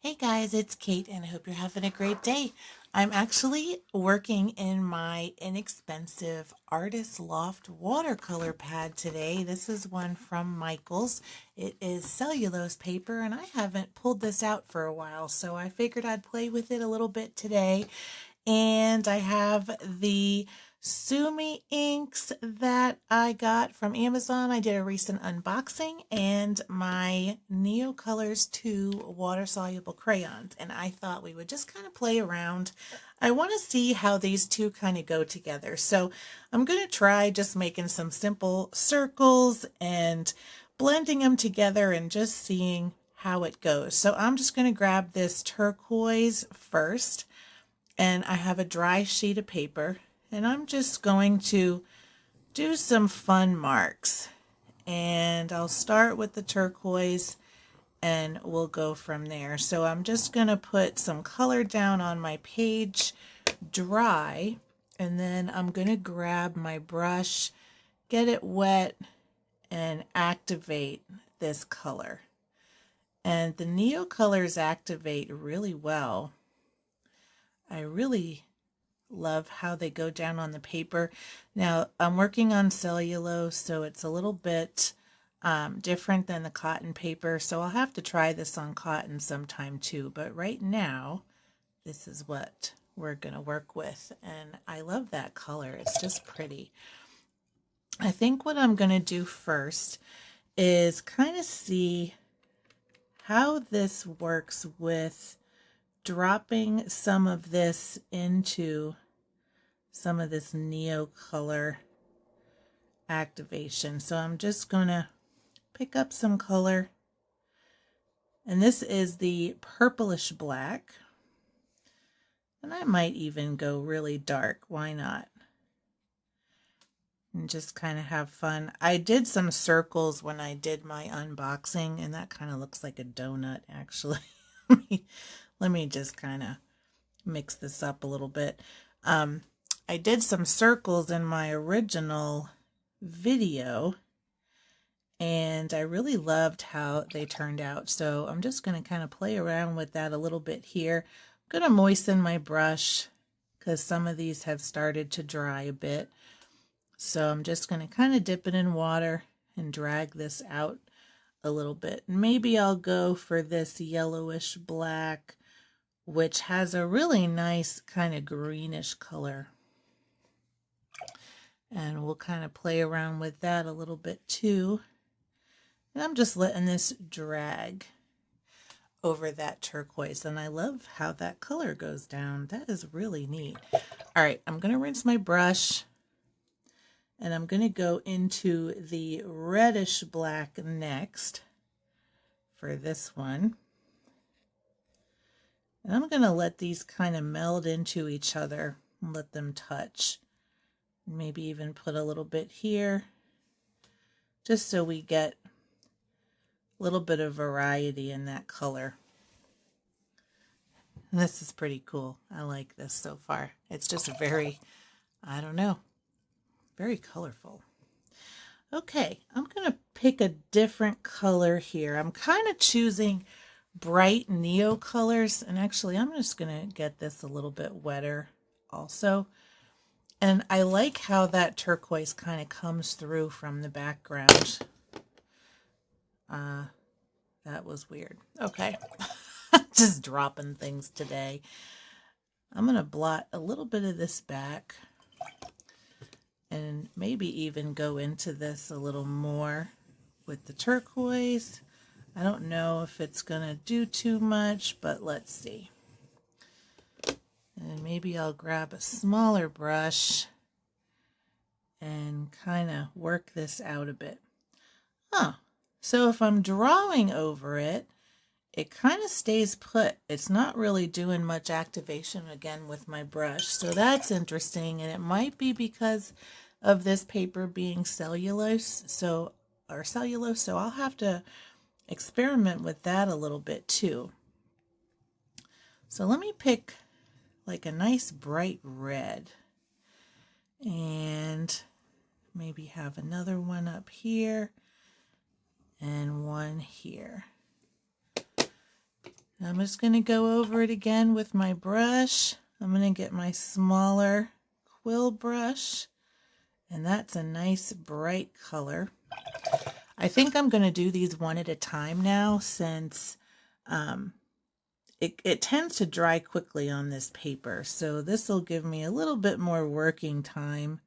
Hey guys, it's Kate and I hope you're having a great day. I'm actually working in my inexpensive Artist Loft watercolor pad today. This is one from Michaels. It is cellulose paper and I haven't pulled this out for a while, so I figured I'd play with it a little bit today. And I have the Sumi inks that I got from Amazon. I did a recent unboxing, and my Neocolors 2 water-soluble crayons. And I thought we would just kind of play around. I want to see how these two kind of go together. So I'm going to try just making some simple circles and blending them together and just seeing how it goes. So I'm just going to grab this turquoise first. And I have a dry sheet of paper, and I'm just going to do some fun marks. And I'll start with the turquoise and we'll go from there. So I'm just going to put some color down on my page dry, and then I'm going to grab my brush, get it wet, and activate this color. And the Neocolors activate really well. I really love how they go down on the paper. Now, I'm working on cellulose, so it's a little bit different than the cotton paper, so I'll have to try this on cotton sometime too. But right now, this is what we're going to work with, and I love that color. It's just pretty. I think what I'm going to do first is kind of see how this works with dropping some of this into some of this Neocolor activation. So I'm just going to pick up some color, and this is the purplish black, and I might even go really dark. Why not? And just kind of have fun. I did some circles when I did my unboxing, and that kind of looks like a donut actually. Let me just kind of mix this up a little bit. I did some circles in my original video, and I really loved how they turned out. So I'm just going to kind of play around with that a little bit here. I'm going to moisten my brush because some of these have started to dry a bit. So I'm just going to kind of dip it in water and drag this out a little bit. Maybe I'll go for this yellowish black, which has a really nice kind of greenish color. And we'll kind of play around with that a little bit too. And I'm just letting this drag over that turquoise. And I love how that color goes down. That is really neat. All right, I'm going to rinse my brush. And I'm going to go into the reddish black next for this one. And I'm going to let these kind of meld into each other and let them touch. Maybe even put a little bit here, just so we get a little bit of variety in that color. And this is pretty cool. I like this so far. It's just very, I don't know, very colorful. Okay, I'm going to pick a different color here. I'm kind of choosing bright Neocolors, and actually I'm just going to get this a little bit wetter also. And I like how that turquoise kind of comes through from the background. That was weird. Okay, just dropping things today. I'm going to blot a little bit of this back and maybe even go into this a little more with the turquoise. I don't know if it's going to do too much, but let's see. And maybe I'll grab a smaller brush and kind of work this out a bit. So if I'm drawing over it, it kind of stays put. It's not really doing much activation again with my brush. So that's interesting, and it might be because of this paper being cellulose. So I'll have to experiment with that a little bit too. So let me pick like a nice bright red, and maybe have another one up here and one here. I'm just going to go over it again with my brush. I'm going to get my smaller quill brush, and that's a nice bright color. I think I'm going to do these one at a time now, since it tends to dry quickly on this paper. So this will give me a little bit more working time.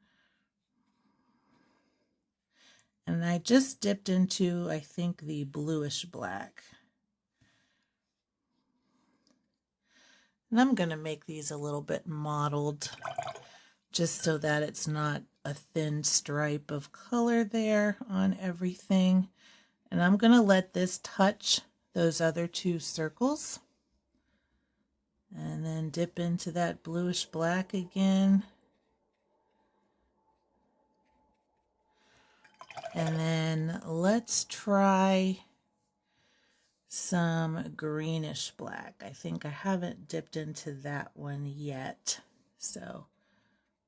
And I just dipped into, I think, the bluish black. And I'm going to make these a little bit mottled, just so that it's not a thin stripe of color there on everything. And I'm going to let this touch those other two circles. And then dip into that bluish black again. And then let's try some greenish black. I think I haven't dipped into that one yet. So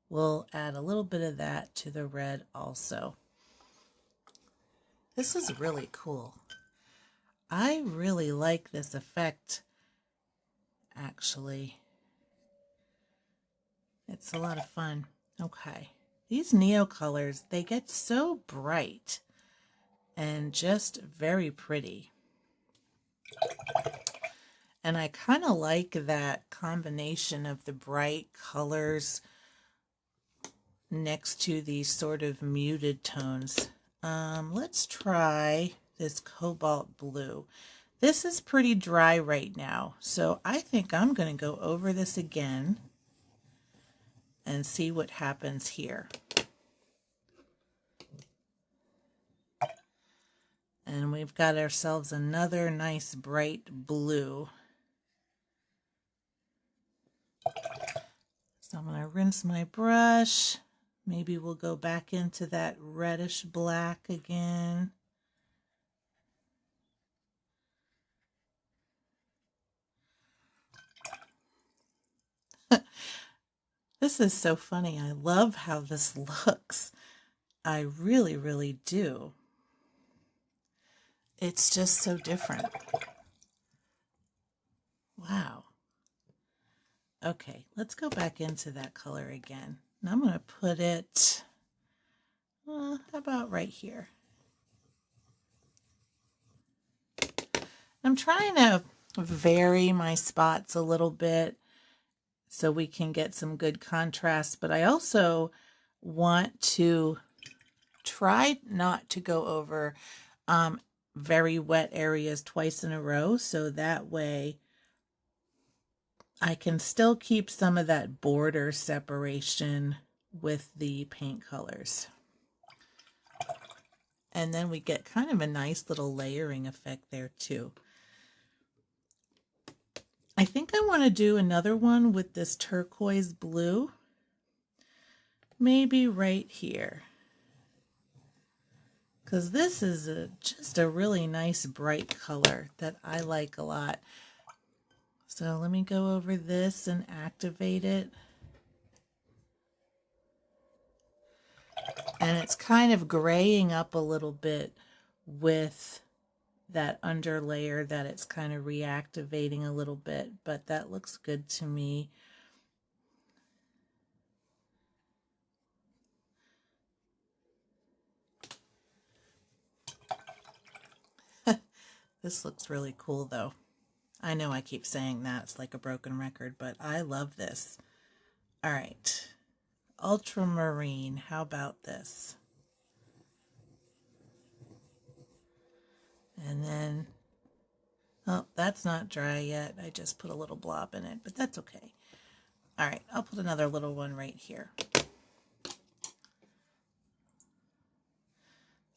we'll add a little bit of that to the red also. This is really cool. I really like this effect, actually. It's a lot of fun. Okay. These Neo colors, they get so bright and just very pretty. And I kind of like that combination of the bright colors next to these sort of muted tones. Let's try this cobalt blue. This is pretty dry right now, so I think I'm going to go over this again and see what happens here. And we've got ourselves another nice bright blue. So I'm going to rinse my brush. Maybe we'll go back into that reddish black again. This is so funny. I love how this looks. I really, really do. It's just so different. Wow. Okay, let's go back into that color again. Now I'm going to put it, how about right here? I'm trying to vary my spots a little bit so we can get some good contrast, but I also want to try not to go over very wet areas twice in a row, so that way I can still keep some of that border separation with the paint colors. And then we get kind of a nice little layering effect there too. I think I want to do another one with this turquoise blue. Maybe right here. Because this is just a really nice bright color that I like a lot. So let me go over this and activate it. And it's kind of graying up a little bit with that under layer that it's kind of reactivating a little bit, but that looks good to me. This looks really cool though. I know I keep saying that, it's like a broken record, but I love this. All right, ultramarine, how about this? And then, oh, that's not dry yet. I just put a little blob in it, but that's okay. All right, I'll put another little one right here.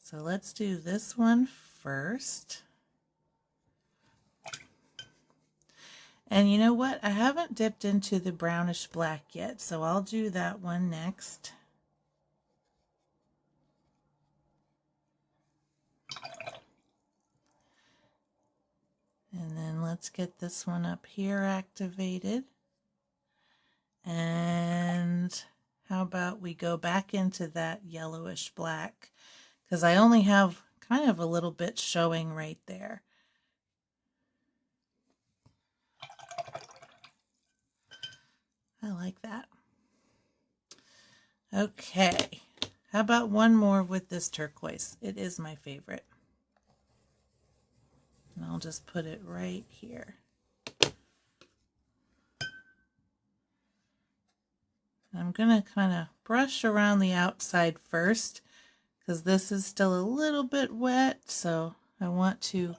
So let's do this one first. And you know what? I haven't dipped into the brownish black yet, so I'll do that one next. And then let's get this one up here activated. And how about we go back into that yellowish black, because I only have kind of a little bit showing right there. like that. Okay, how about one more with this turquoise? It is my favorite. And I'll just put it right here. I'm going to kind of brush around the outside first because this is still a little bit wet, so I want to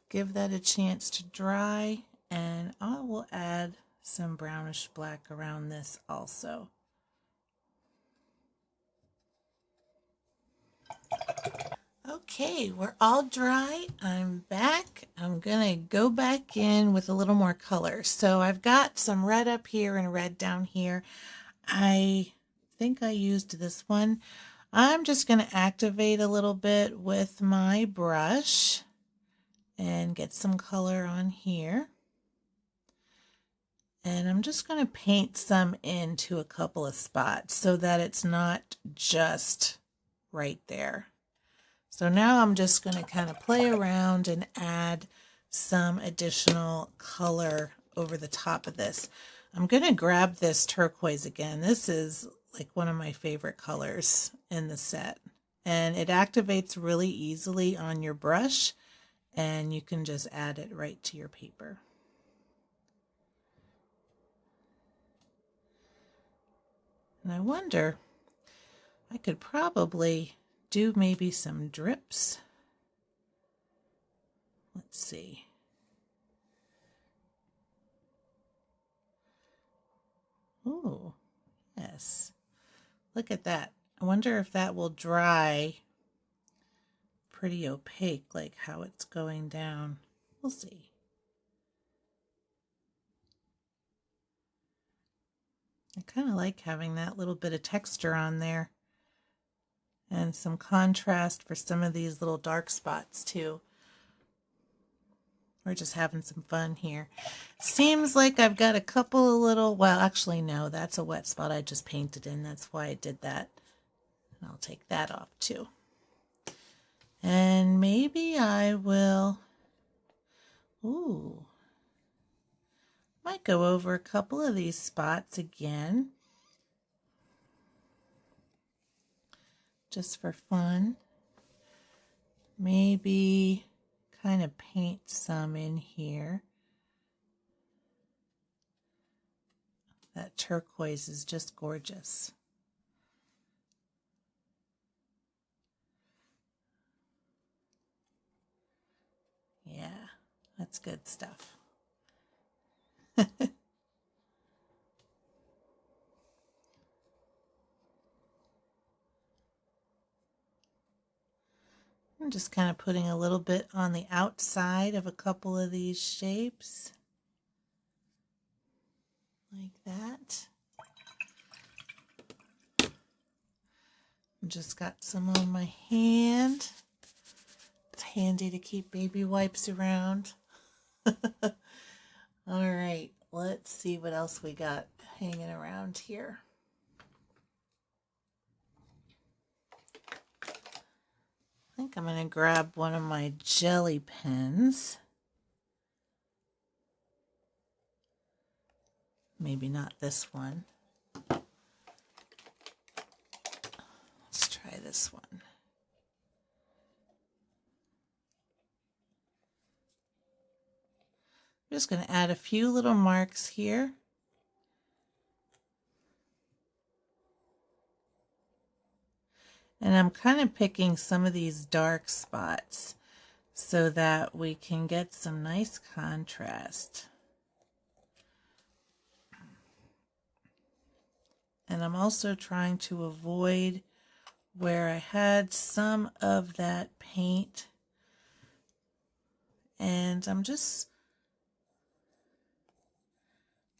give that a chance to dry, and I will add some brownish black around this also. Okay, we're all dry. I'm back. I'm gonna go back in with a little more color. So I've got some red up here and red down here. I think I used this one. I'm just gonna activate a little bit with my brush and get some color on here. And I'm just going to paint some into a couple of spots so that it's not just right there. So now I'm just going to kind of play around and add some additional color over the top of this. I'm going to grab this turquoise again. This is like one of my favorite colors in the set. And it activates really easily on your brush, and you can just add it right to your paper. And I wonder, I could probably do maybe some drips. Let's see. Oh, yes. Look at that. I wonder if that will dry pretty opaque, like how it's going down. We'll see. I kind of like having that little bit of texture on there and some contrast for some of these little dark spots too. We're just having some fun here. Seems like I've got a couple of little, well, actually no, that's a wet spot I just painted in. That's why I did that. And I'll take that off too. And maybe I will, might go over a couple of these spots again, just for fun. Maybe kind of paint some in here. That turquoise is just gorgeous. Yeah, that's good stuff. I'm just kind of putting a little bit on the outside of a couple of these shapes. Like that. I've just got some on my hand. It's handy to keep baby wipes around. All right, let's see what else we got hanging around here. I think I'm going to grab one of my jelly pens. Maybe not this one. Let's try this one. I'm just going to add a few little marks here. And I'm kind of picking some of these dark spots so that we can get some nice contrast. And I'm also trying to avoid where I had some of that paint. And I'm just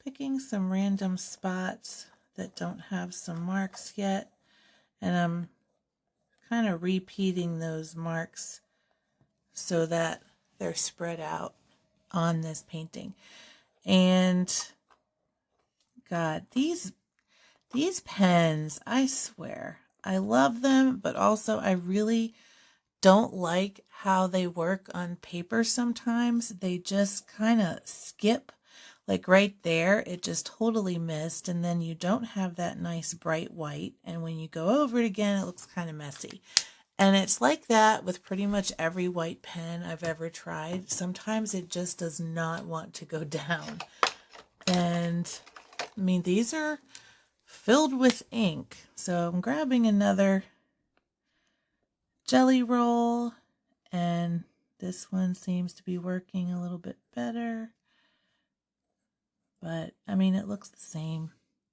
picking some random spots that don't have some marks yet. And I'm kind of repeating those marks so that they're spread out on this painting. And God, these pens, I swear, I love them, but also I really don't like how they work on paper sometimes. They just kind of skip. Like right there, it just totally missed, and then you don't have that nice bright white, and when you go over it again, it looks kind of messy. And it's like that with pretty much every white pen I've ever tried. Sometimes it just does not want to go down. And I mean, these are filled with ink. So I'm grabbing another jelly roll, and this one seems to be working a little bit better. But I mean, it looks the same.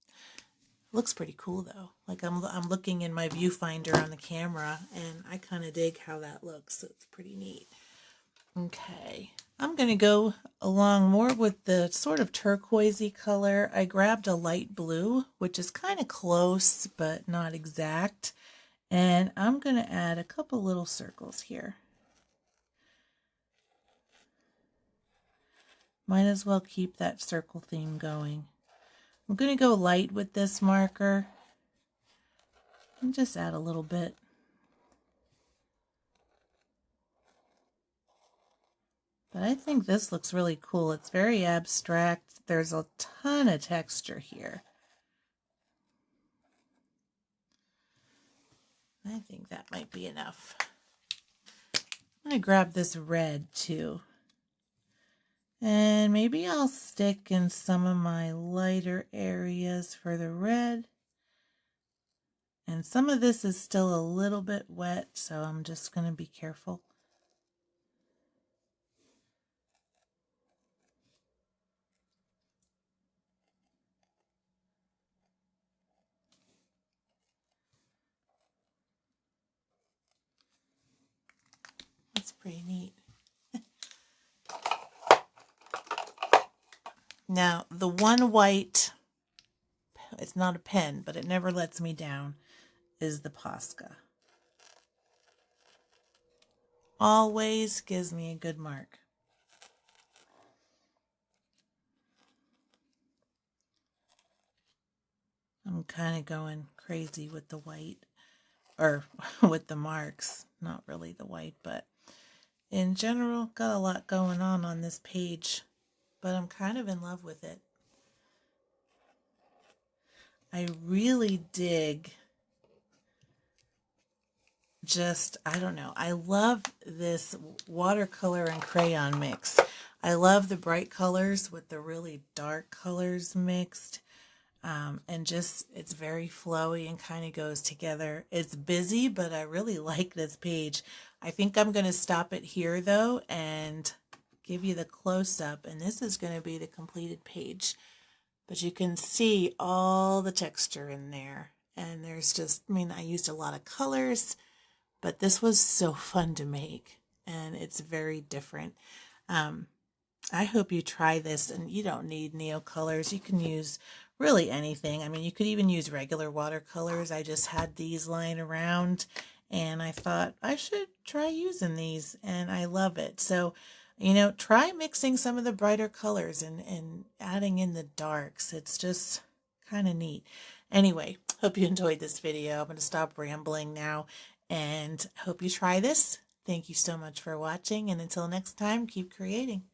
It looks pretty cool though. Like I'm looking in my viewfinder on the camera, and I kind of dig how that looks. So it's pretty neat. Okay, I'm going to go along more with the sort of turquoisey color. I grabbed a light blue, which is kind of close, but not exact. And I'm going to add a couple little circles here. Might as well keep that circle theme going. I'm going to go light with this marker and just add a little bit. But I think this looks really cool. It's very abstract. There's a ton of texture here. I think that might be enough. I'm going to grab this red too. And maybe I'll stick in some of my lighter areas for the red. And some of this is still a little bit wet, so I'm just going to be careful. That's pretty neat. Now, the one white, it's not a pen, but it never lets me down, is the Posca. Always gives me a good mark. I'm kind of going crazy with the white, or with the marks. Not really the white, but in general, got a lot going on this page. But I'm kind of in love with it. I really dig I don't know, I love this watercolor and crayon mix. I love the bright colors with the really dark colors mixed. And just, it's very flowy and kind of goes together. It's busy, but I really like this page. I think I'm going to stop it here though and give you the close-up, and this is going to be the completed page. But you can see all the texture in there, and there's just, I mean, I used a lot of colors, but this was so fun to make, and it's very different. I hope you try this, and you don't need Neo colors. You can use really anything. I mean, you could even use regular watercolors. I just had these lying around, and I thought I should try using these, and I love it. So, you know, try mixing some of the brighter colors and adding in the darks. It's just kind of neat. Anyway, hope you enjoyed this video. I'm going to stop rambling now, and hope you try this. Thank you so much for watching, and until next time, keep creating.